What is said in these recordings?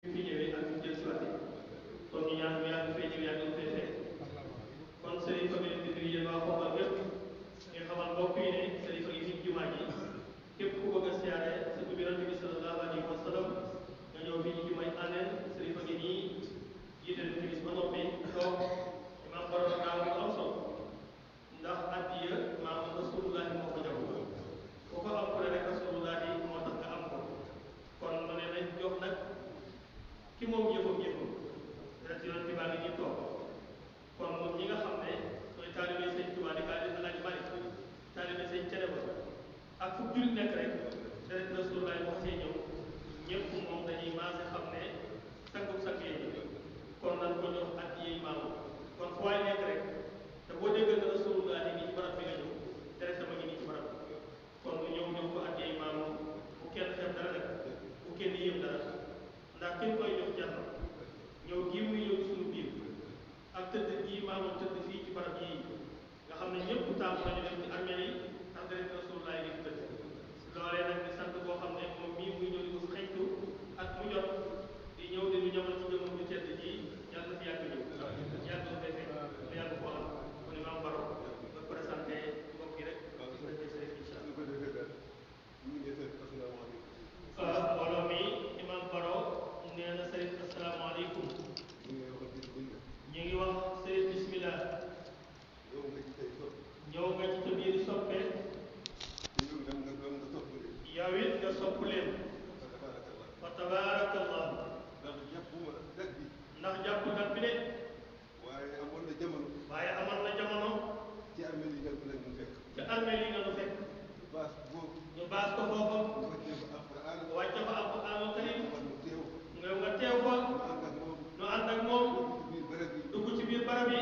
fi ñëwee ak ñu jël si waate kon ñu ñaan ñu yàgg fee ñëw yàgg fee fekk kon sëriñ fa ngeen di nuyu yéen waa Xombal yëpp ñu xamal mbokk yi ne sëriñ fa ngi fi jumaa ji képp ku bëgg a siyaare surtout bi Yonent bi sallallahu alayhi wa sallam nga ñëw fii ci jumaay àndeen sëriñ fa ngi nii jiite lu timis ba noppi toog imaam borom daaw bu am solo ndax addiya maam rasulullahi moo ko jox ku ko am ko rek rasulullahi moo tax nga am ko kon mu ne nañ jox nag ki moom yëfam rek Yonent bi baa ngi ñuy toog kon moom ñi nga xam ne mooy taalibe sëñ Tuubaa di taalibe Alaaji Malik taalibe sëñ Ceneba ak fu jullit nekk rek rek rasulullahi moo see ñëw ñëpp moom dañuy maase xam ne sangub sang yi kon nan ko jox addiya maamu kon fu waay nekk rek te boo déggal na rasulullahi ngi ci barab bi nga ñëw tere sama ngi nii ci barab kon mu ñëw jox ko addiya maamu bu kenn xeeb dara rek bu kenn yëm dara ndax kenn koy jox jar ñëw gii muy ñëw suñu biir ak tëdd gii maamam tëdd fii ci barab yii nga xam ne ñëpp taamu nañu dem ci armée yi ndax deret rasulullahi ngi fi tëdd loolee nag di sant boo xam ne moom mii muy ñëw di ko xeñtu ak mu jot di ñëw di ñu ñamal ci jëmmam ju tedd ji yàlla na fi yàgg ñëw yàgg na fay fekk lu yàgg ko am kon Imam Baro nga présenté mbokk yi rek incha allah mbooloo mi Imam Baro nee na sëriñ asalaamaaleykum ñu ngi wax sëriñ bismillah ñëw nga ci sa biir soppe yow it nga sopp leen fa tabaarakallah ndax jàpp dat bi de waaye amoon na jamono ci armée yi nga nu fekk ñu baas ko foofa wàcce fa alquraanul karim nga teew fa ñu ànd ak moom dugg ci biir barab yi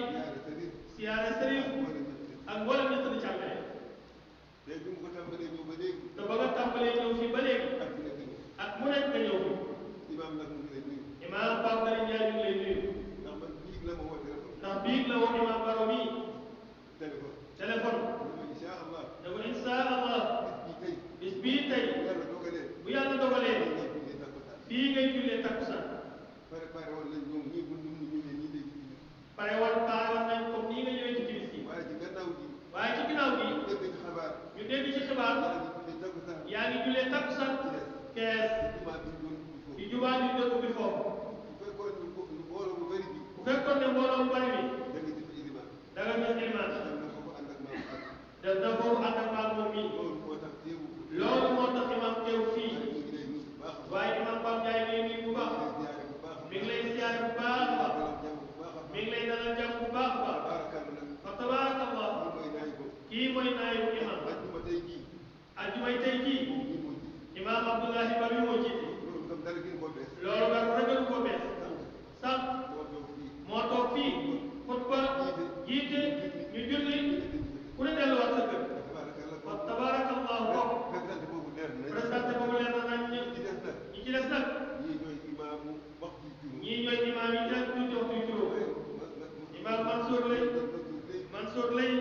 siyaare sëriñ ak mboolem ñett di càmmee léegi bi mu ko tàmbalee ñëw ba léegi. te ba nga tàmbalee ñëw fii ba léegi. ak mu nekk nga ñëw fi. imaam nag mu ngi lay nuyu. imaam Pape Ndari Ndiaye ñu ngi lay nuyu. ndax man biig la ma woo téléphone. ndax biig la woo imaam Baro mii. téléphone. incha allah. ne ko incha allah. bis bii tey. bu yàlla dogalee. fii ngay jullee takkusaan. pare woon nañ ñoom ñii bu ñu ñëwee nii léegi. pare woon nañ comme nii nga ñëwee ci timis yi. waaye ci gannaaw gi. waaye ci ginnaaw gi. ñu dégg ci xibaar. yaa ngi jullee takkusaan. kees. ci jumaa bi dëkk bi foofu. bu fekkoon ne mbooloo mu bari bi. da nga jël imaam. def na foofu ànd ak maam moom mii. loolu moo tax imaam teew fii. waaye imaam Pape Ndiaye ngay nuyu bu baax. mi ngi lay siyaare bu baax a baax. mi ngi lay dalal jàmm bu baax a baax. fa tabaarakallah. kii mooy naayu imaam. ajjumay tey jii. imaam Abdoulahi Ba mi moo jiite. loolu nga rëgël ko bees. sax moo toog fii. xutba jiite ñu julli ku ne delluwaat sa kër. fa tabaarakallah boobu. présenté boobu leer na nañ ñi ci des nag. ñii ñooy imaam yi des tuuti waxtu yu juróom. imaam Mansour lay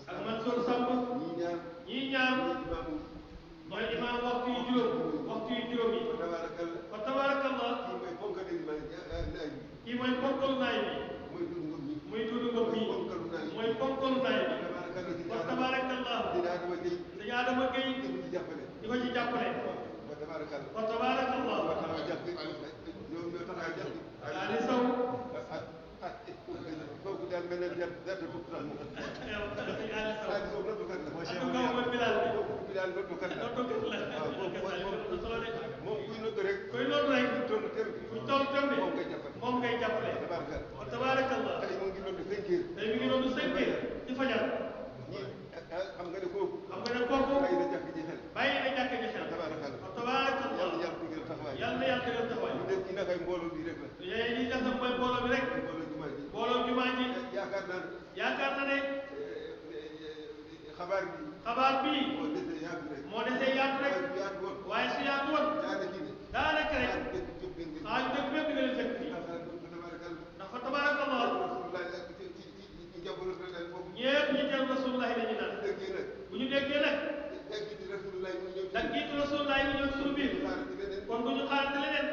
ak Mansour Samb ñii ñaar mooy imaam waxtu yu juróom yi fa tabaarakallah kii mooy ponkalu naay bi muy Dudu Ngom mi mooy ponkalu naay bi fa tabaarakallah dañu Adama Gueye di ko ci jàppale fa tabaarakallah Ali Sow kooku daal mel na gerte bu tax moom. moom kuy nodd rek. moom ngay jàppale. tabaarakallah. tey mu ngi nodd 5 heures. tey mi ngi nodd 5 heures ci fajar. ñii xam nga ne kooku. bàyyi na jàkk ji xel. tabaarakallah. yàlla na yàlla dëggal taxawaay. ñu def ci nag ay mbooloo bi rek la. yéen ñi des nag mooy mbooloo bi rek. mbooloo jumaa ji. yaakaar na ne. xabaar bi. moo desee yaatu rek. waaye su yaatu woon. daanaka rek. xaaju dëkk bépp nga leen fekk fii. ndax fa tabaarakallah. ñëpp ñi teel rasulullahi dañu naan. bu ñu déggee nag. daggiitu rasulullahi mu ñëw suñu biir. kon bu ñu xaarante leneen.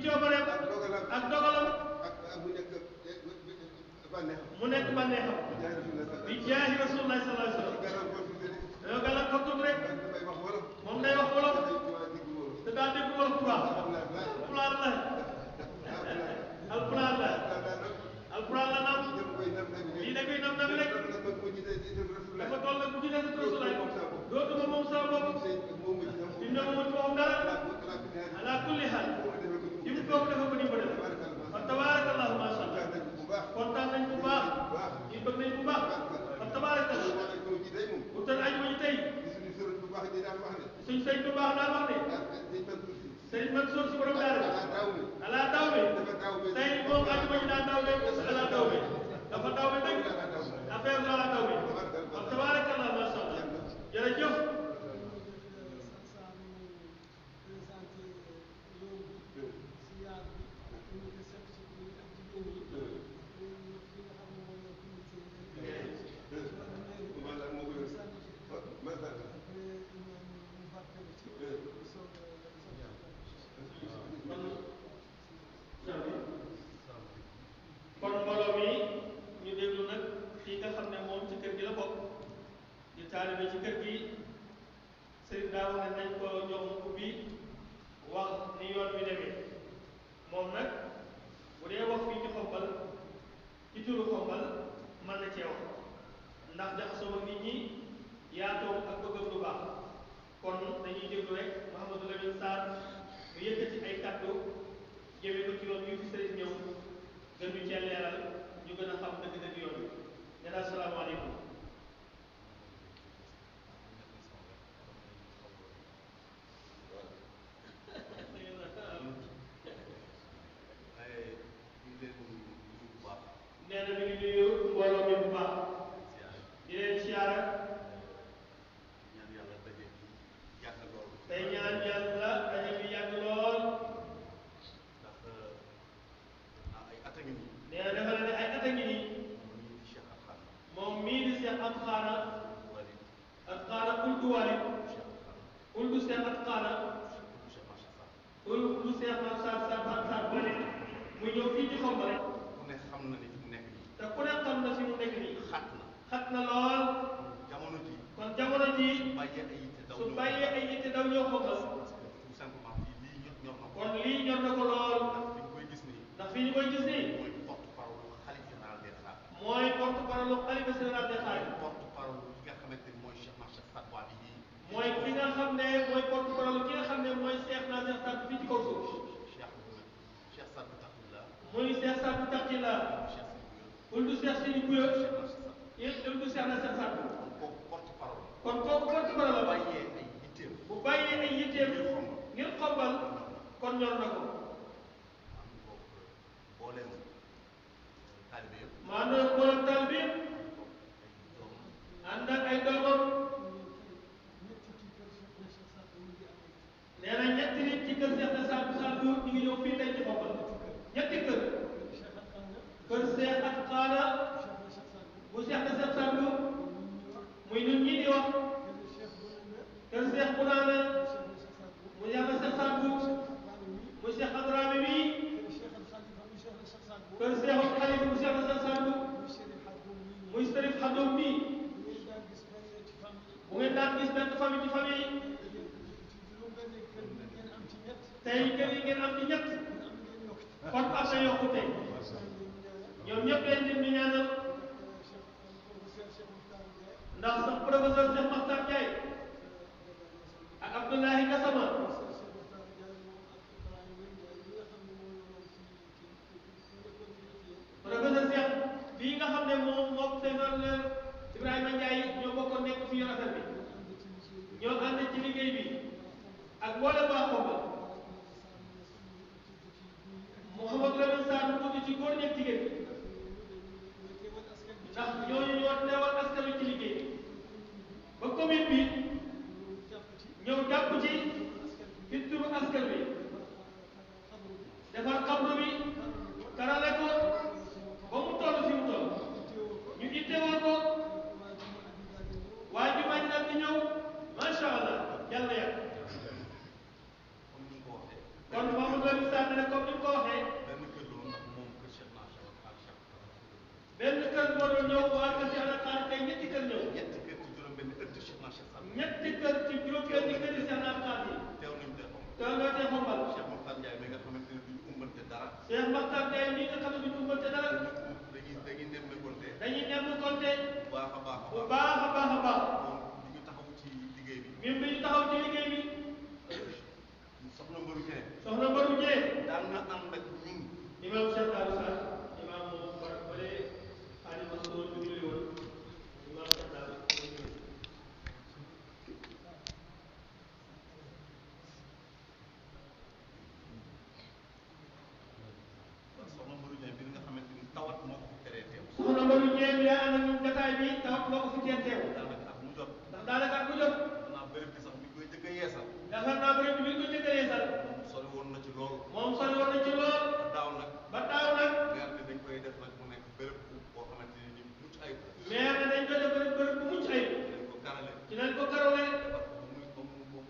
coobareem ak dogalam mu nekk bànneexam bi jaahi Rasulullah sallallahu alayhi wa sallam dañoo gàllankoor tuuti rek moom day wax wolof te daa dégg wolof bu baax alpulaar la alpulaar la nam lii da koy nam nami rek dafa toll nag bu ci des Rasulullah dootuma moom sama bopp fi mu ne moom ci waxum dara ala kulli xaal li mu toog dafa ko ni ko def fa tabaarakallahu ma sha Allah kontaan nañ bu baax ñu bëgg nañ bu baax fa tabaarakallah utal aju ma ñu tey suñ sëñ bu baax daan wax ne sëñ Mansour si borom daara ala daw bi tey moom aju ma ñu daan daw bi ala daw bi dafa daw bi dëgg affaire bi ala daw bi fa tabaarakallah ma sha Allah jërëjëf kon mbooloo mi ñu déglu nag kii nga xam ne moom ci kër gi la bokk di taalibe ci kër gi sëriñ daa wax ne nañ ko jox mu ubbi wax ni yoon wi demee moom nag bu dee wax fii ci Xombal ci turu Xombal mën na cee wax ndax jaxasoo ak nit ñi yaatoo ak bëggam lu baax kon dañuy déglu rek Mouhamadou Lamine Sarr mu yëkkati ay kàddu jëmee ko ci yoon wi fi sëriñ ñëw gën ñu cee leeral ñu gën a xam dëgg-dëgg yoon wi nee naa asalaamaaleykum nee na mi ngi nuyu mbooloo mi bu baax di leen siyaara tey ñaan yàlla daje bi yàgg lool nee na dafa ne ay at a ngi nii moom mii di Cheikh At Xaana uldu Walid uldu Cheikh At Xaana uldu Cheikh Mam Sarr Bale mu ñëw fii ci Xombal rek te ku ne xam na fi mu nekk nii xat na lool kon jamono ji su bàyyee ay yitte daw ñëw Xombal kon lii ñor na ko lool ndax fi ñu koy gis nii mooy porte parole xalifa général des Xaadims mooy ki nga xam ne mooy porte parole ki nga xam ne mooy Cheikh na Cheikh Saad fii ci kaw suuf muy Cheikh Saad bu Taqila uldu Cheikh Sidi Bouya uldu Cheikh na Cheikh Saad kon kooku porte parole la bu bàyyee ay yitteem ngir Xombal kon ñor na ko maanaam mboolem taalibe yëpp ànd ak ay doomam nee na ñetti nit ci kër Cheikh na Saad ñu ngi ñëw fii tey ci Xombal ñetti kër Cheikh At Xaana bu Cheikh na Cheikh Saad muy ñun ñii di wax kër Cheikh Bounana mu Cheikh na Cheikh Saad mu Cheikh Adrame mi kër Cheikh Xalifa bu Cheikh na Cheikh Saad muy Sërif Xadoom mi bu ngeen daan gis benn famille ci famille yi tey kër yi ngeen am ci ñett kon am na yokkute ñoom ñëpp leen di ñaanal ndax sax professeur Cheikh Makhtar Ndiaye ak Abdoulahi Gassama professeur Cheikh bii nga xam ne moom Seydou Ibrahima Ndiaye ñoo bokkoon nekk fi yor affaire bi ñoo ànd ci liggéey bi ak mboolem waa Xombal Mouhamadou Lamine Sarr mu tudd ci góor ñeeg jigéen ndax ñooñu ñoo teewal askan wi ci liggéey ba commune bi ñëw jàpp ci fi turu askan wi defar xabru bi karale ko ba mu toll fi mu toll ñu ittewoo ko waa jumaa ji daal di ñëw macha allah yàlla yàgg Cheikh Makhtar Ndiaye mi nga xam ne duñ ko compté dara. dañuy nemmeekonte. dañuy nemmeekonte. bu baax a baax bu baax a baax a baax. moom ñu taxaw ci liggéey bi. ñun bi ñu taxaw ci liggéey bi. soxna Mbarou Dieng. soxna Mbarou Dieng. daan na ànd ak ñun. imam Cheikh Darou Sall imam moom war bële Aliou Mansour bi ñu woon imam Cheikh Darou. soxna Mbarou Dieng bi nga xamante ni tawat moo ko fi teree teew. soxna Mbarou Dieng bi ànd ak ñun jotaay bi tawat moo ko fi teree teew. daanaka at mu jot. ndax daanaka at mu jot. xanaa béréb bi sax mi koy njëkk a yeesal. yaakaar naa béréb bi mi koy njëkk a yeesal. moom sori woon na ci lool. moom sori woon na ci lool. ba daaw nag. ba daaw nag. weer bi dañ koy def nag mu nekk béréb boo xamante ni mucc ayib. mais dañ koy def béréb bu mucc ayib. dinañ ko karale. dinañ ko karale. ba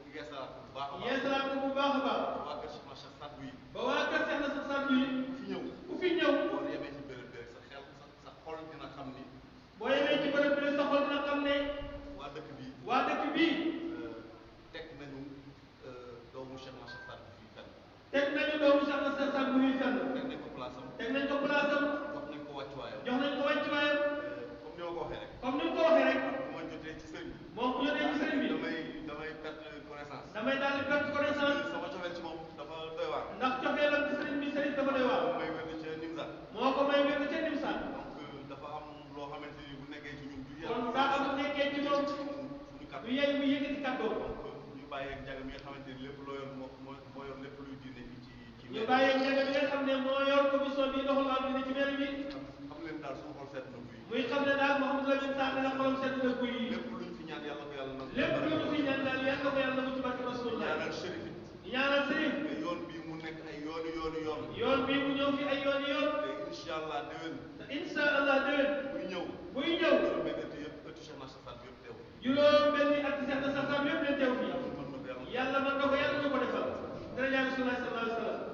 mu yeesalaat ko bu baax a baax. yeesalaat ko bu baax a baax. ba waa kër Cheikh Macha Sadou yi. ba waa kër Cheikh Macha Sadou yi. ku fi ñëw. ku fi ñëw. boo yemee ci béréb bi rek sa xel sa xol dina xam ni. boo yemee ci béréb bi sa xol dina xam ne. waa dëkk bi. waa dëkk bi. teg nañu doomu Cheikh Macha Sadou fii fenn. teg nañu doomu Cheikh Macha Sadou fii fenn. teg nañ ko place am. teg nañ ko place am. jox nañ ko wàccuwaayam. jox nañ ko wàccuwaayam. comme ni ma ko waxee rek. comme ni mu ko waxee rek. bu ma jotee ci sëriñ bi. moom bu jotee ci sëriñ bi. damay perte connaissance. damay daal di perte connaissance. sama cofeel ci moom dafa doy waar. ndax cofeelam ci sëriñ bi sëriñ dafa doy waar. may wér ca Nimza. moo ko may wér ca Nimza. donc dafa am loo xamante ni bu nekkee ci ñun. kon daa am nekkee ci moom. suñu kàddu du yey mu yëkkati kàddoom. donc ñu bàyyeeg njaga mi nga xamante ni lépp loo yor moo yor lépp luy diine bi ci ñu bàyyeeg njaga mi nga xam ne moo yor commission bi doxal am dina ci mel bi. xam leen daal suñu xol seet na buy. muy xam ne daal Mouhamadou Lamine Sarr dana xolam seet na buy. lépp luñ fi ñaan yàlla ko yàlla nangu. lépp luñ fi ñaan daal yàlla ko yàlla nangu ci barke Rasulullah. ñaanal Chérif it. ñaanal Chérif. te yoon bii mu nekk ay yoonu yoon. yoon bii mu ñëw fi ay yoon. te incha allah déwén. te incha allah déwén. buy ñëw. juróom-benni ëtt yëpp ëttu Cheikh Macha Sadou yëpp teew. juróom-benni at Cheikh Macha Sadou yëpp leen teew fii. yàlla mën na ko yàlla ñu ko defal. dara yaa Rasulullah sallallahu alayhi wa sallam.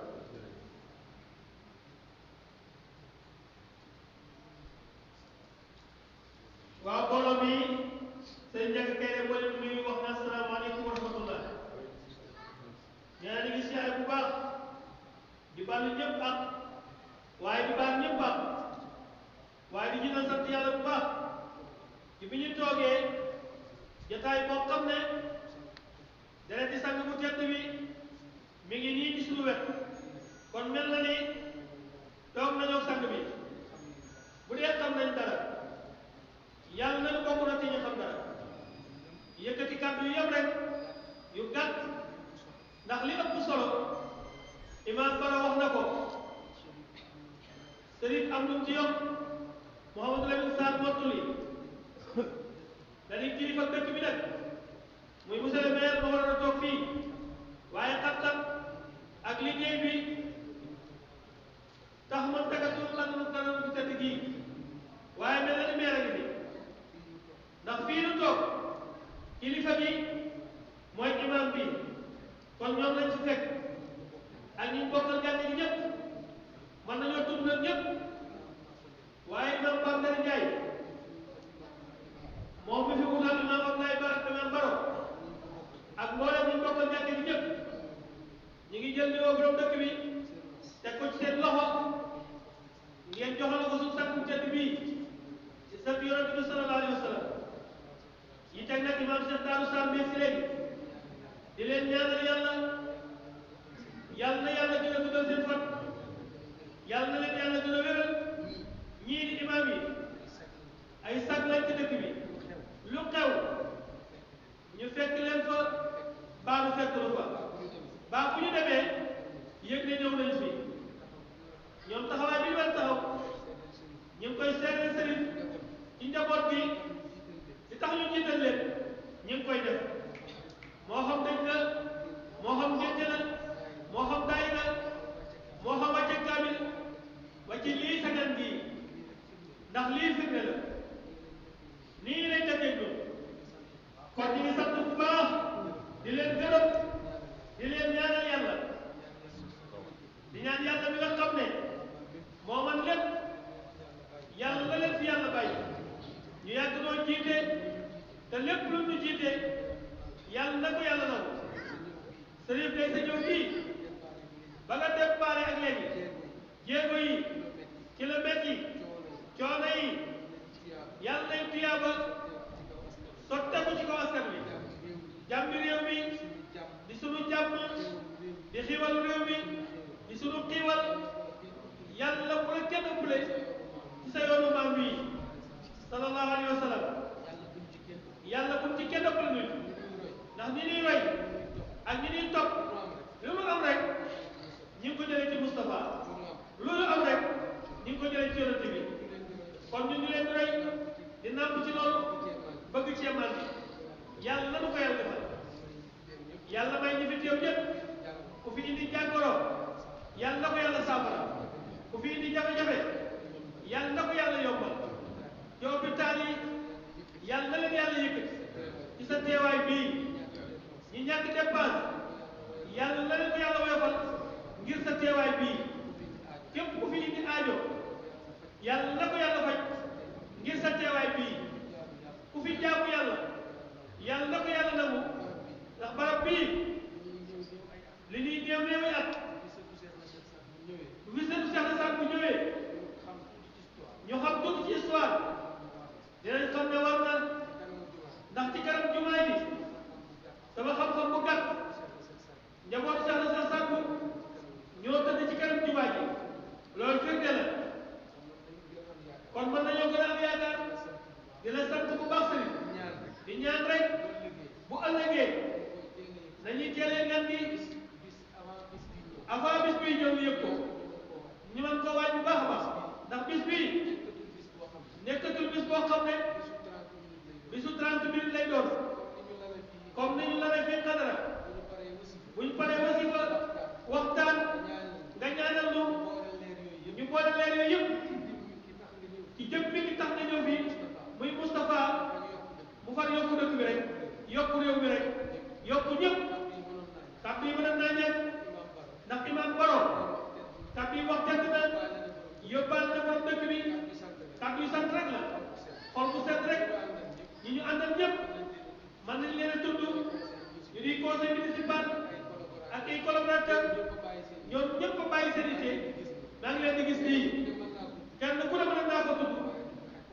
waaw mbooloo mi sëñ Ndiaga Kayre moo leen nuyu wax na asalaamaaleykum wa rahmatullah. ñaari ngi siyaare bu baax di baal ñëpp ak waaye di baal ñëpp ak waaye di ñu sant yàlla bu baax ci bi ñu toogee jotaay boo xam ne dara di sang bu tedd bi mi ngi nii ci suñu wet kon mel na ni toog nañoo sang bi bu dee xam nañ dara yàlla nañu bokk na ci ñu xam dara yëkkati kàddu yu yëpp rek yu gàtt ndax li ëpp solo imaam Bara wax na ko sëriñ am lu ci yokk Mouhamadou Lamine Sarr mottuli dañuy kilifa dëkk bi nag muy monsieur le maire ma war a toog fii waaye xat-xat ak liggéey bi tax man tagatul kanam bu tëdd gii waaye mel na ni maire a ngi fi ndax fii nu toog kilifa gi mooy imam bi kon ñoom lañ ci fekk ak ñi bokkal jàkk ji ñëpp mën nañoo tudd nag ñëpp waaye imam Bakary Ndiaye moom mi fi wutal imam Abdoulaye Bara imam Baro ak mboolem ñi bokkal jàkk ji ñëpp ñu ngi jël nuyoo borom dëkk bi teg ko ci seen loxo ngeen joxal ko suñu sàkku tedd bii ci sant yonent bi sallallahu alayhi wa sallam yi teg nag imam Cheikh Darou Sall bi si léegi di leen ñaanal yàlla na yàlla gën a guddal seen fan yàlla na leen yàlla gën a wéral ñii di imam yi ay sag lañ ci dëkk bi lu xew ñu fekk leen fa baa nu fekk lu fa baa fu ñu demee yëg ne ñëw nañ fi ñoom taxawaay bi ñu war taxaw ñu ngi koy seetal sëriñ ci njaboot gi li tax ñu jiital leen ñu ngi koy def moo xam dañ la moo xam ngénte la moo xam daay la moo xam wàcce kaamil wàcce lii sagan gii ndax lii firnde la nii lay defee ñun kon ñu ngi sant bu baax di leen gërëm di leen ñaanal yàlla di ñaan yàlla mi nga xam ne moo man lépp yàlla la leen fi yàlla bàyyi ñu yàgg noo jiite te lépp lu ñu jiite yàlla na ko yàlla nangu sëriñ day sa ñëw bii ba nga déparé ak léegi metti coono yi yàlla nañ tuyaaba sotteeku ci kaw askan wi jàmmi réew mi di sunu jàmm di xiiwal réew mi di sunu xiiwal yàlla bu la kenn ëppale ci sa yoonu maam wi sallallahu alayhi wa sallam yàlla bu ci kenn ëppale nit ndax ñi ñuy roy ak ñi ñuy topp lu mu am rek ñi ngi ko jëlee ci Moustapha loolu am rek ñi ngi ko jëlee ci yonent bi kon ñu leen di roy di nàmp ci loolu bëgg cee man yàlla nanu ko yàlla defal yàlla may ñi fi teew ñëpp ku fi indi jàngoro yàlla na ko yàlla saafara ku fi indi jafe-jafe yàlla na ko yàlla yombal ci hôpital yi yàlla na leen yàlla yëkkati ci sa teewaay bii ñi ñàkk dépense yàlla na leen ko yàlla woyofal ngir sa teewaay bii képp ku fi indi aajo yàlla na ko yàlla faj ngir sa teewaay bii ku fi jaamu yàlla yàlla na ko yàlla nangu ndax barab bii li ñuy néew néewi at bu fi seetu Cheikh na Saad bu ñëwee ñu xam tuuti ci histoire dinañ xam ne war na ndax ci kanam jumaay bi sama xam-xam bu gàtt njabootu Cheikh na Saad bu ñoo tëdd ci kanam jumaay ji loolu firnde la kon mën nañoo gën a am yaakaar di la sant bu baax sëriñ di ñaan rek bu ëllëgee nañuy teelee ngan gi avant bis bii ñëw ñu yëg ko ñu mën ko waaj bu baax a baax ndax bis bii nekkatul bis boo xam ne bisu 30 minutes lay doon comme ni ñu la ne fii xadara buñ paree wasifa waxtaan nga ñaanal ñu boole leer yooyu yëpp ci jëm bi ki tax na ñëw fii muy Moustapha mu far yokku dëkk bi rek yokku réew mi rek yokku ñëpp kàddu yi mën naa ñëpp ndax imam Baro kàddu yi wax jant na yóbbaal na borom dëkk bi kàddu yi sant rek la xol bu set rek ñi ñu àndal ñëpp mën nañ leen a tudd ñu di conseil municipal ak ay collaborateur ñoom ñëpp a bàyyi seen yitte maa ngi leen di gis nii kenn ku ne mën naa ko tudd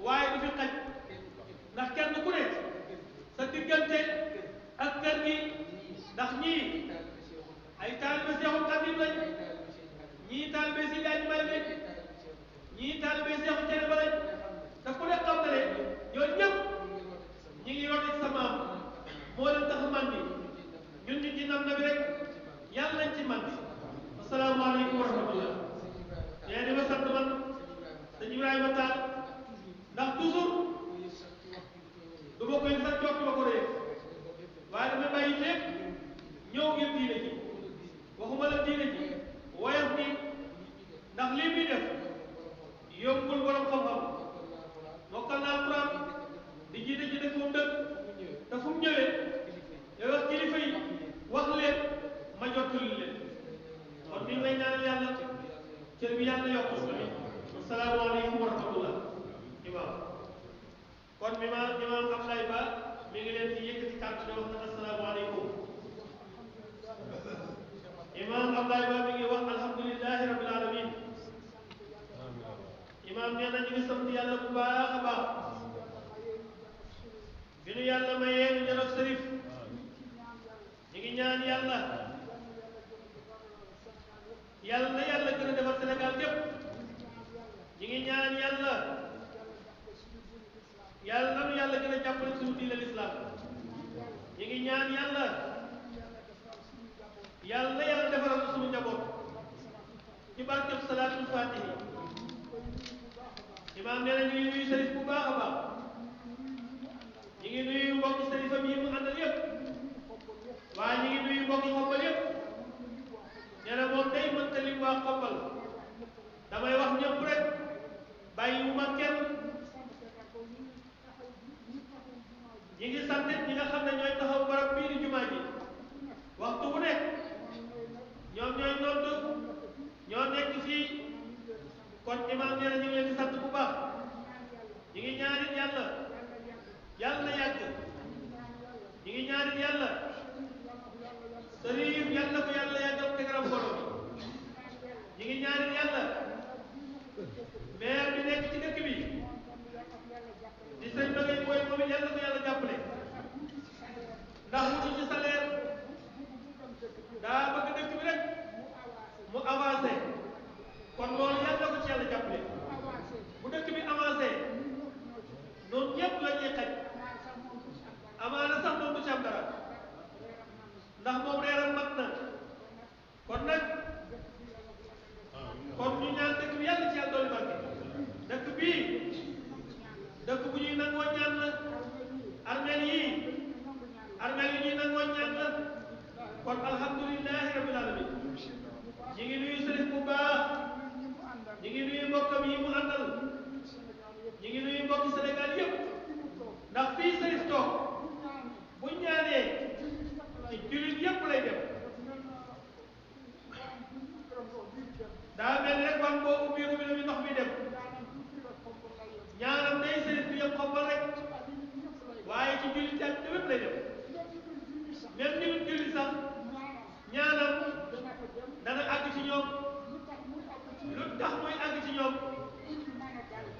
waaye du fi xaj ndax kenn ku ne sa diggante ak kër gi ndax ñii ay taalibe Seexul Xadiim lañ ñii taalibe si Laaj Maalik lañ ñii taalibe Seexu Cene ba lañ te ku ne xam na ne ñooñu ñëpp ñi ngi rote ci sa maam moo leen tax a màndi ñun ñu ci nam na bi rek yàlla nañ ci màndi asalaamaaleykum wa rahmatullah nee di ma sant man sëñ Ibrahima Tall ndax toujours du ma koy sax jot ma ko réer waaye dama bàyyi lépp ñëw ngir diine ji waxuma la diine ji woyof ni ndax lii muy def yombul borom xam-xam mokkal naa Alxuraan di jiite ji def moom dëkk te fu mu ñëwee day wax kilifa yi wax leen ma jottali leen kon bi may ñaanal yàlla cër bi yàlla yokk asalaamaaleykum wa rahmatullah imaam kon imaam Abdoulaye Ba mi ngi leen di yëkkati kàddu di wax na asalaamaaleykum imaam Abdoulaye Ba mi ngi wax alhamdulilahi rabbil alamin imaam nee na ñu ngi sant yàlla bu baax a baax bi nu yàlla mayee nu janof sërif ñu ngi ñaan yàlla yàlla na yàlla gën a defar Sénégal gépp ñu ngi ñaan yàlla yàlla nanu yàlla gën a jàppale suñu diine l'islam ñu ngi ñaan yàlla yàlla na yàlla defaral suñu njaboot ci barkeb salaatul fatihi imaam nee na ñu ngi nuyu sërif bu baax a baax ñu ngi nuyu mbokki sërifam yi mu àndal yëpp waaye ñu ngi nuyu mbokki xombal yëpp nee na moom day mënta lim waa xombal damay wax ñëpp rek bàyyiwuma kenn ñi ngi sant ñi nga xam ne ñooy taxaw barab bii di jumaa ji waxtu bu nekk ñoom ñooy nodd ñoo nekk fii kon imaam nee na ñu ngi leen di sant bu baax ñi ngi ñaanit yàlla yàlla na yàgg ñi ngi ñaanit yàlla sëriñ yàlla ko yàlla yàggal te garam borom ñi ngi ñaanit yàlla maire daa mel ni rek ban boo ubbi robinet bi ndox mi dem ñaanam day sëriñ bi yëpp xombal rek waaye ci jullit ak lépp lay dem même ñu jullit sax ñaanam dana àgg ci ñoom lu tax muy àgg ci ñoom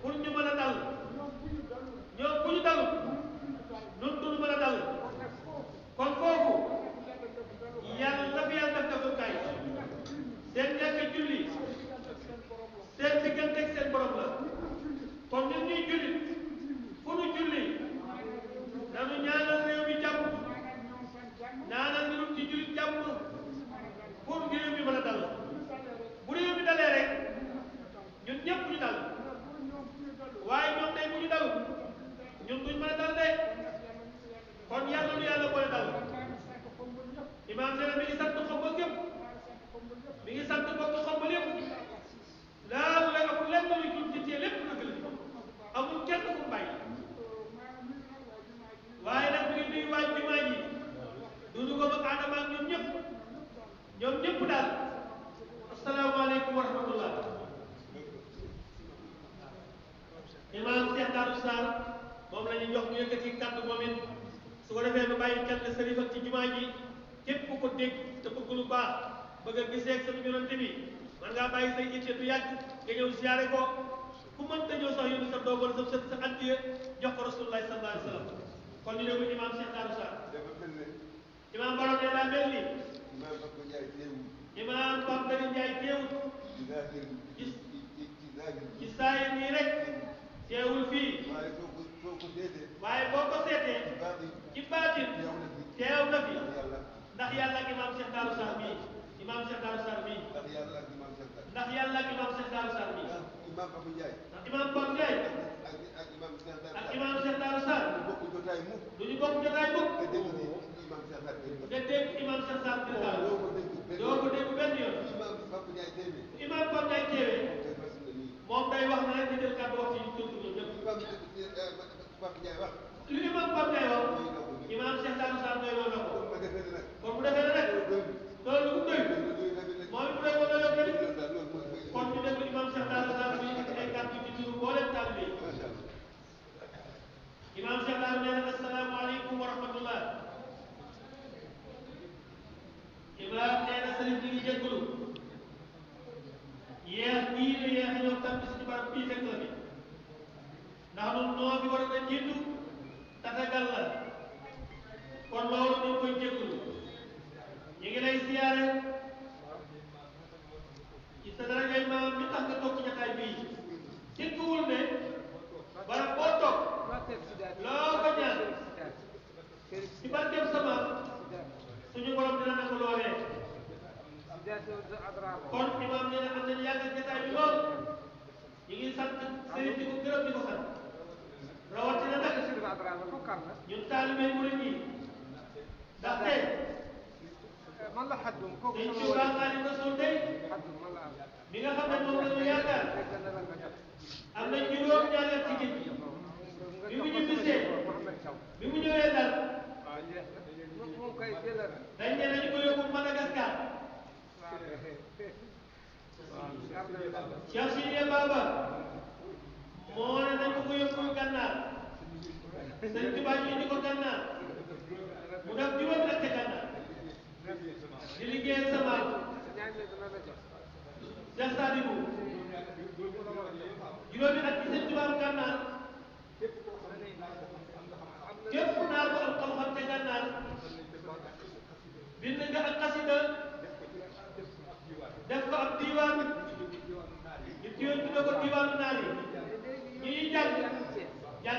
pour ñu mën a dal ñoom bu ñu dalu ñun duñu mën a dal kon foofu yàlla na fi yàlla def defukaay seen ñàkk julli seen diggante ak seen borom la kon ñun ñuy julli fu ñu julli dañu ñaanal réew mi jàmm ñaanal ñu ci julli jàmm pour réew mi mën a dal bu réew mi dalee rek ñun ñëpp ñu dal waaye ñoom tey bu ñu dal ñun duñ mën a dal de kon yàlla nu yàlla boole dal imaam nee na mi ngi sant xombal yëpp mi ngi sant bokk xombal yëpp laal la amul lenn luy jur ci lépp dëgg la amul kenn ku bàyyi waaye nag mi ngi nuyu waa jumaa ji duñu ko mag aadama ak ñoom ñëpp daal asalaamaaleykum wa rahmatullah imaam Cheikh Darou Sarr moom la ñu jox ñu yëkkati kàddu moom it su ko defee nu bàyyi kenn sëriñ ak ci jumaa ji képp ku ko dégg te bëgg lu baax bëgg a gisee ak sa yonent bi man ngaa bàyyi say itte du yàgg nga ñëw siyaare ko ku mënta ñëw sax yónni sa doom wala sa addiya jox ko rasulullahi sallallahu alayhi wa sallam kon ñu déglu imaam Cheikh Darou Sarr imaam Baro ne daa mel ni imaam Pape Ndari Ndiaye teewut ci saayir nii rek teewul fii waaye boo ko seetee ci baatin teew na fi ndax yàlla ak imaam Cheikh Darou Sarr bii imaam Cheikh Darou Sarr bii ndax yàlla ak imaam Cheikh Darou Sarr bii ndax imaam Pape Ndiaye ak imaam Cheikh Darou Sarr du ñu bokk jotaay mukk nga dégg imaam Cheikh Sarr bi daal doo ko dégg benn yoon imaam Pape Ndiaye teewee moom day wax na rek di jël kàddu wax ci tur bi ñëpp li imaam Pape Ndiaye wax imaam Cheikh Darou Sarr doy loolu la ko kon bu defee rek loolu bu doy mooy bu doy wala yow tamit kon ñu déglu imaam Cheikh Darou Sarr bi ay kàddu ci turu mboolem taalibe yi imaam Cheikh Darou nee na asalaamaaleykum wa rahmatullah imaam nee na sëriñ bi ngi jégalu yéex bii la yéex a ñëw tàbbi si barab bii fekk la bi ndax ñun noo fi war a jiitu tatagal la kon loolu ñu ngi koy jégalu ñu ngi lay siyaare ci sa darajay maam mi tax nga toog ci jataay bii sikkuwul ne barab boo toog loo ko ñaan ci barkeem sama suñu borom dina nangu loolee kon imaam nee na am nañu yàgg jataay bi lool ñu ngi sant sëriñ di ko gërëm di ko sant rawatina nag ñun taalibe murid yi ndaxte dañ ci baax Xaadimu Rasuul day mi nga xam ne moom la ñu yaakaar am na juróom-ñaari at ci géej gi bi mu ñibbisee bi mu ñëwee dal dañ ne nañu ko yóbbu Madagascar Cheikh Sidiya Baba moo ne nañ ko yóbbu Gànnaar sëñ Tuubaa ñu indi ko Gànnaar mu def juróomi at ca Gànnaar di liggéeyal sa maam Cheikh Sadibou juróomi at ci sëñ Tuubaa Gànnaar képp naar ko am xam-xam ca Gànnaar bind nga ak xasida def ko ab diiwaan ñu tuyoon tudde ko diiwaanu naar yi ñuy jàng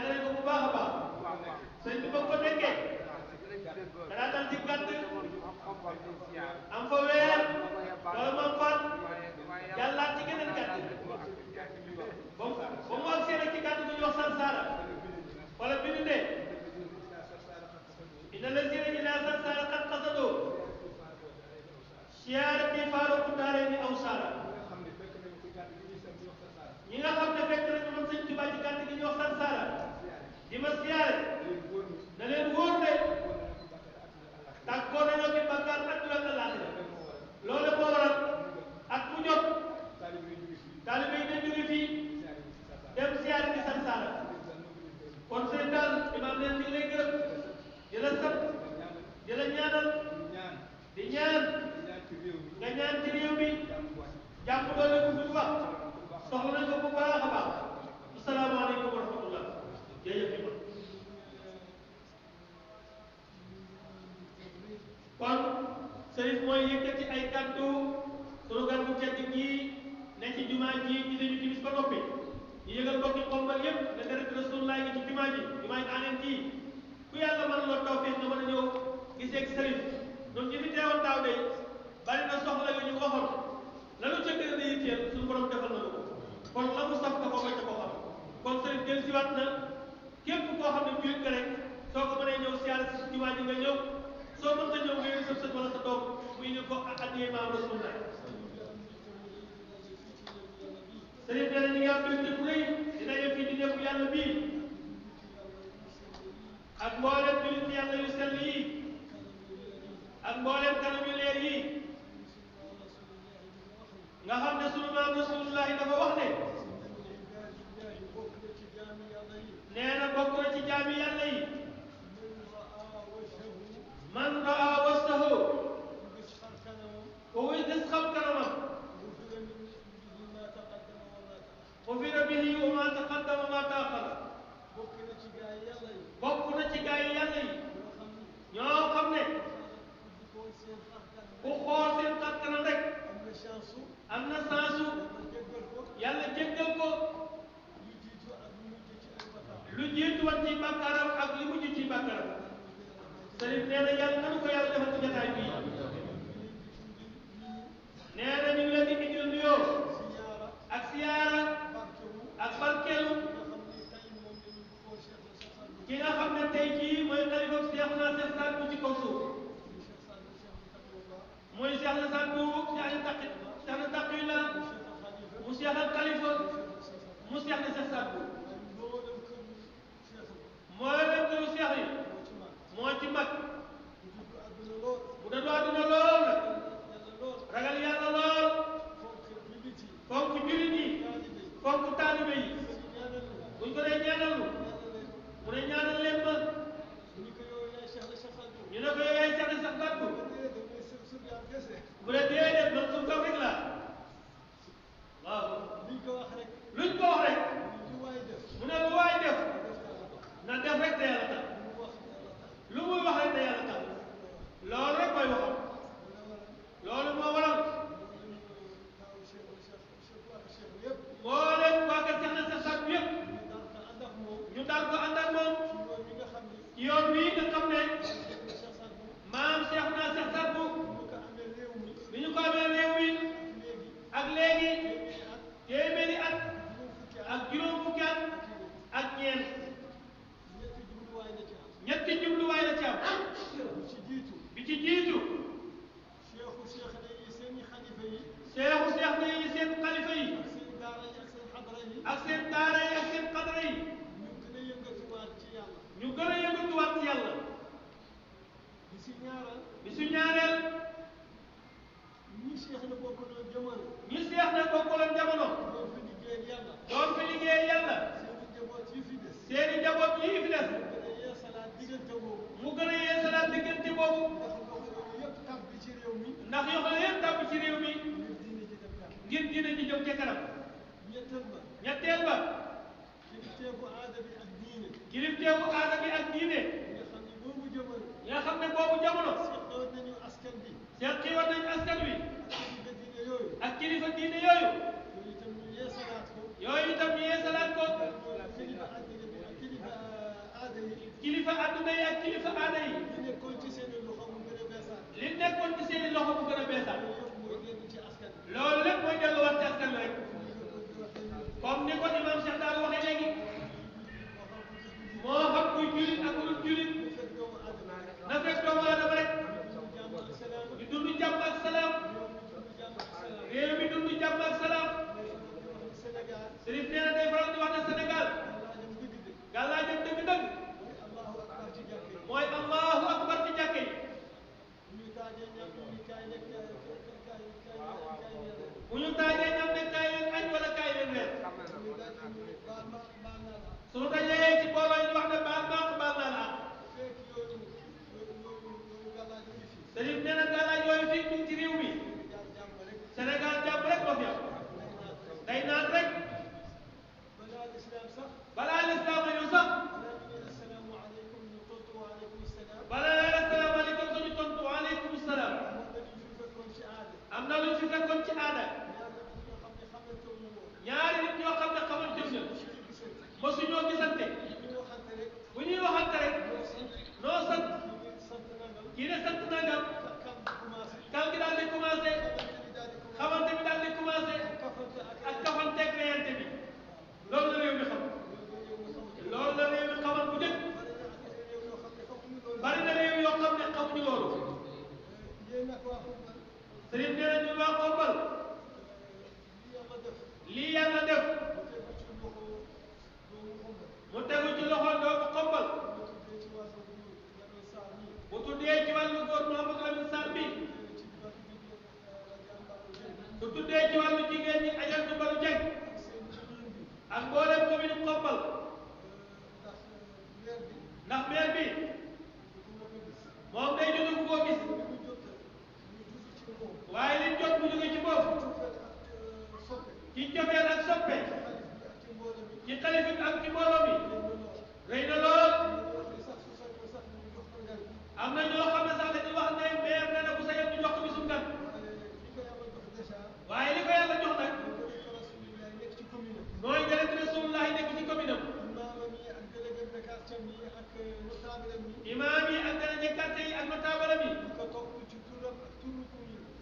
nañ ko bu baax a baax sëñ bi ba ko nekkee danaa dal ci gàtt am fa weer wala mu am fan jàllaat ci geneen gàtt ba mu ak seen ci gàtt bu ñu wax Sarsara wala bi ñu ne inna lazina ila Sarsara qad qasadoo siyaarati faaruqu daarayni aw saara ñi nga xam ne fekk nañu man sëñ Tuubaa ci gàtt gi ñu wax Sarsara di ma siyaare na leen wóor ne tàggoo nañoo ki bàkkaar àdduna ak àllaaxira jàpp doole ko bu baax soxla nañ ko bu baax a baax asalaamaaleykum wa rahmatullah jërëjëf imam kon sëriñ mooy yëkkati ay kàddu sunu gan bu tedd gii ne ci jumaa ji ci lañu timis ba noppi ñu yëgal mbokki Xombal yépp ne deret Rasulullah ngi ci jumaa ji aaneen ji ku yàlla mën loo tawfiq nga mën a ñëw gisee ak sëriñ ñun ñi fi teewoon daaw day bari na soxla yu ñu waxoon lanu ca gën a yitteel suñu borom defal na ko kon la mu saf ka ko bañ a ko xam kon sëriñ del siwaat na képp koo xam ne biir nga rek soo ko mënee ñëw siyaare si jumaa ji nga ñëw soo mënta ñëw nga yéen sa sët wala sa doom mu indi ko addiyee maam Rasulullah sëriñ nee na ñi nga am mbégte bu rëy dina yëf fii di nekk yàlla bii ak mboolem jullit yàlla yu sell yi ak mboolem kanam yu leer yi nga xam ne sunu maam Rasulullahi dafa wax ne nee na bokk na ci jaami yàlla yi man raa wastahu ko wuy des xam kanamam xufira bihi wa ma taqaddama ma taaxara bokk na ci gaa yi yàlla yi ñoo xam ne ku xool seen xar kanam rek am na sansu yàlla jéggal ko lu jiitu woon ci bàkkaaram ak li mujj ci bàkkaaram sëriñ nee na yàlla nanu ko yàlla defal ci jotaay bii nee na ñu ngi leen di indil nuyoo ak siyaara ak barkeelu ki nga xam ne tey jii mooy xalifa Cheikh na Cheikh Saad Bou ci kaw suuf mooy Cheikh na Saad Bou Cheikh na Taqi la mu Cheikh al Khalifa mu Cheikh na Cheikh Saad Bou moo leen këru Cheikh yi moo ci mag bu dëddu àdduna lool nag ragal yàlla lool fonk jullit yi fonk taalibe yi buñ ko dee ñaanal mu ne ñaanal leen ma ñu ne ko yow yaay Cheikh na Cheikh Saad Bou mu ne déedéet man suuf kaw rek la waaw luñ ko wax rek mu ne lu waay def na def rek te yàlla tax lu muy wax rek te yàlla tax loolu rek mooy waxam loolu moo waral moo leen waa kër Cheikh na Cheikh Saad Bou yëpp ñu daal ko ànd ak moom ci yoon bii nga xam ne maam Cheikh na Cheikh Saad Bou bi ñu ko amee réew mi ak léegi téeméeri at ak juróom fukki at ak ñeent ñetti jubluwaay la ci am bi ci jiitu seexu seex na yi seen xalifa yi ak seen daara yi ak seen xadra yi ñu gën a yëngatuwaat ci yàlla bi su ñaareel ñi seex na bokkaloon jamono doon fi liggéeyal yàlla seeni njaboot yi fi des mu gën a yeesalaat diggante boobu ndax yoxo yëpp tàbb ci réew mi ngir diine ji jëm ca kanam ñetteel ba kilifteefu aada bi ak diine nga xam ne boobu jamono seqi woon nañu askan wi ak kilifa diine yooyu itam ñu yeesalaat ko kilifa adduna yi ak kilifa aada yi li nekkoon ci seeni loxo mu gën a beesal loolu lépp mooy delluwaat ci askan wi rek comme ni ko imam Cheikh daal waxee léegi moo xam kuy julit ak ku dul julit na fekk doomu aadama rek ñu dund jàmm ak salaam réew mi dund ak mboolem commune Xombal ndax maire bi moom day jóge ku ko gis waaye li jot mu jóge ci moom ci cofeel ak soppe ci xalifa bi ak ci mbooloo mi rëy na lool am na ñoo xam ne sax dañuy wax ne maire nee na bu sa yem ñu jox ko bisum gan waaye li ko yàlla jox nag mooy deret Rasulullah nekk ci commune am imaam yi ak délégué quartier yi ak notable yi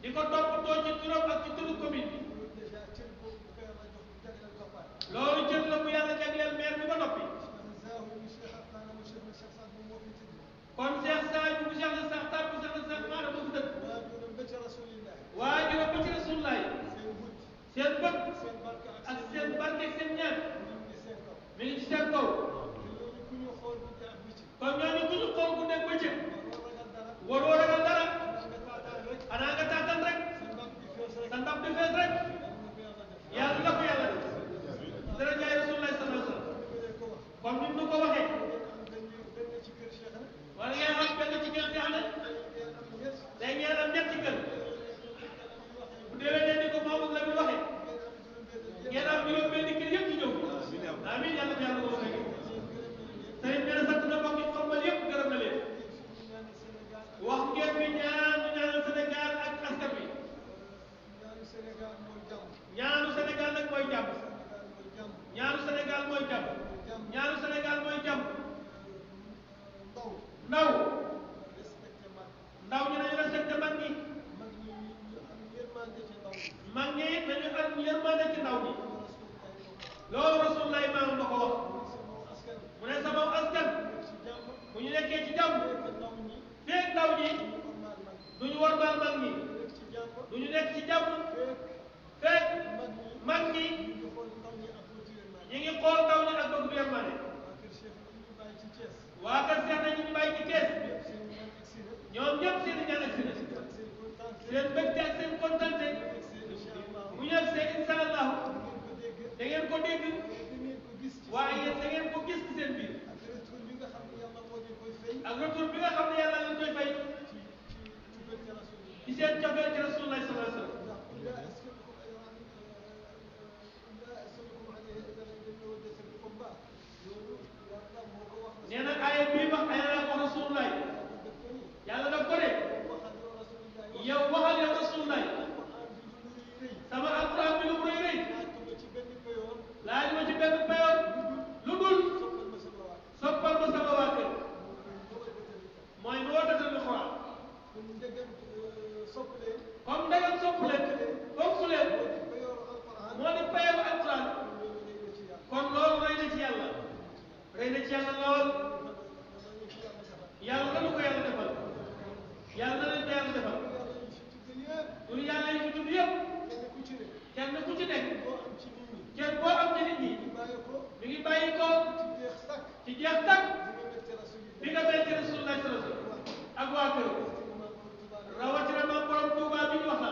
di ko toppatoo ci turam ak ci turu commune bi loolu jël la bu yàlla jagleel maire bi ba noppi kon Cheikh Sadio bu Cheikh na sax tar bu Cheikh na sax maanaam moo fi dëkk waajuram ba ci Rasulullah seen bët ak seen barke ak seen ñaan mi ngi ci seen kaw kon ñooñu ku ñu xool ku nekk bëccëg waroo ragal dara xanaa nga tàttan rek sa ndab di fees rek yàlla la ko yàlla def dara jaay Rasulullah sallallahu alayhi wasallam kon ni mu ko waxee wala ngeen am benn ci kër si ànd day ngeen am ñetti kër bu déwénee ni ko Mamadou la bi waxee ngeen am juróom benn kër yëpp ñu ñëw amiin yàlla na yàlla ko fekk sëriñ bi sant na mbokk yi Xombal yëpp gërëm na leen wax ngeen fi ñaan ñu ñaanal Sénégal ak askan wi ñaanu Sénégal nag mooy jàmm ñaanu Sénégal mooy jàmm ñaanu Sénégal mooy jàmm ndaw ndaw ñu nañu respecté mag ñi mag ñi it nañu am yërmande ci ndaw ñi loolu Rasulullah maam ma ko wax mu ne sama askan bu ñu nekkee ci jàmm feek ndaw ñi duñu wormaal mag ñi duñu nekk ci jàmm feek mag ñi ñi ngi xool ndaw ñi ak bëgg yërmande waa kër Seex na ñu bàyyi ci kees ñoom ñëpp seen ñaan ak seen mbégte ak seen kontante mu ñëw seen insha allahu da ngeen ko dégg waaye da ngeen ko gis ci seen biir ak retour bi nga xam ne yàlla lañ koy fay ci seen cofeel ci Rasulullah sallallahu alayhi wasallam nee na aaya bii wax ay la wax Rasulullah yàlla daf ko de yow waxal yow Rasulullah sama alquran bi lu mu rëy rëy laaj ma ci benn payoor lu dul soppal ma sama waa kër mooy moo datal lu xuraan comme ndegam sopp leen comme su leen moo di payooru alquran kon loolu rëy na ci yàlla rëy na ci yàlla lool yàlla nanu ko yàlla defal yàlla na leen ko yàlla defal pour yàlla yi fi tudd yëpp kenn ku ci nekk kenn boo am ci nit ñi mi ngi bàyyi ko ci jeex tàkk bi nga mel ci Rasulullah sallallahu alayhi wasallam ak waa kër rawatina maam borom Tuuba bi ñu wax la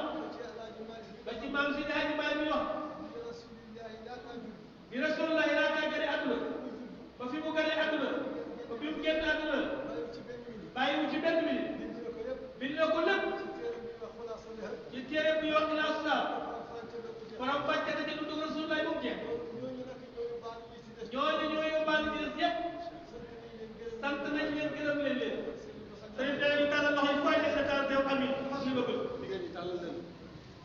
ba ci maam Sidi Hadji Malick bi ñu wax bi Rasulullah laataa gane àdduna ba fi mu gane àdduna ba fi mu génn àdduna bàyyiwu ci benn minute bind na ko lépp ci téere bu wax Xilaasu Saab borom fàcce na ci dundu Rasulullah bu mu jeex ñooñu ñoo yóbbaale ci des yëpp sant nañ leen gërëm leen leen sëriñ bi ñu tàllal loxo yi fooy nekk taal teew amin fas li bëgg jigéen ñi tàllal leen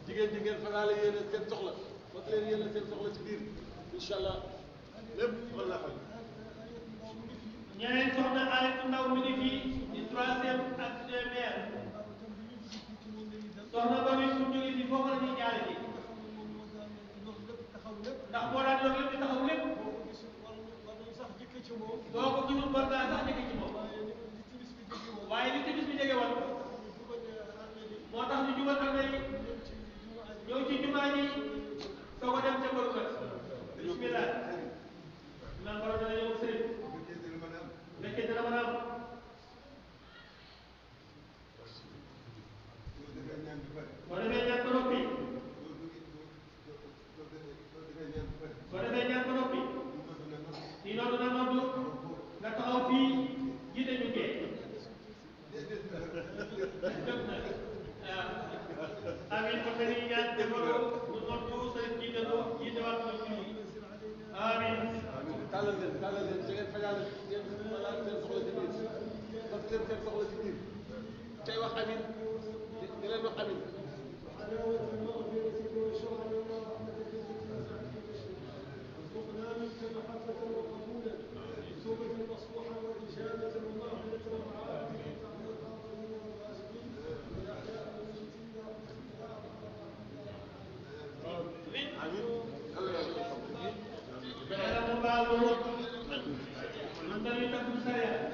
jigéen ñi ngeen fagaale yéen seen soxla fas leen yéen seen soxla ci biir incha allah lépp mën naa fay ñeneen soxna Aliou Ndaw mi ngi fii di troisième adjoint maire soxna ba mi ñu ngi fi foofu la ñuy jaare ji ndax moo daan yor lépp di taxaw lépp doo ko gisul war naa sax jëkk ci moom waaye li timis bi jege woon moo tax ñu jubal am na ñëw ci jumaa ji soo ko dem ca mbaru kat bismillah man baro dana ñëw sëriñ nekkee dana mën a am boo defee ñaan ba noppi boo defee ñaan ba noppi seen soxla ci biir tey wax amin di leen wax amin mu baal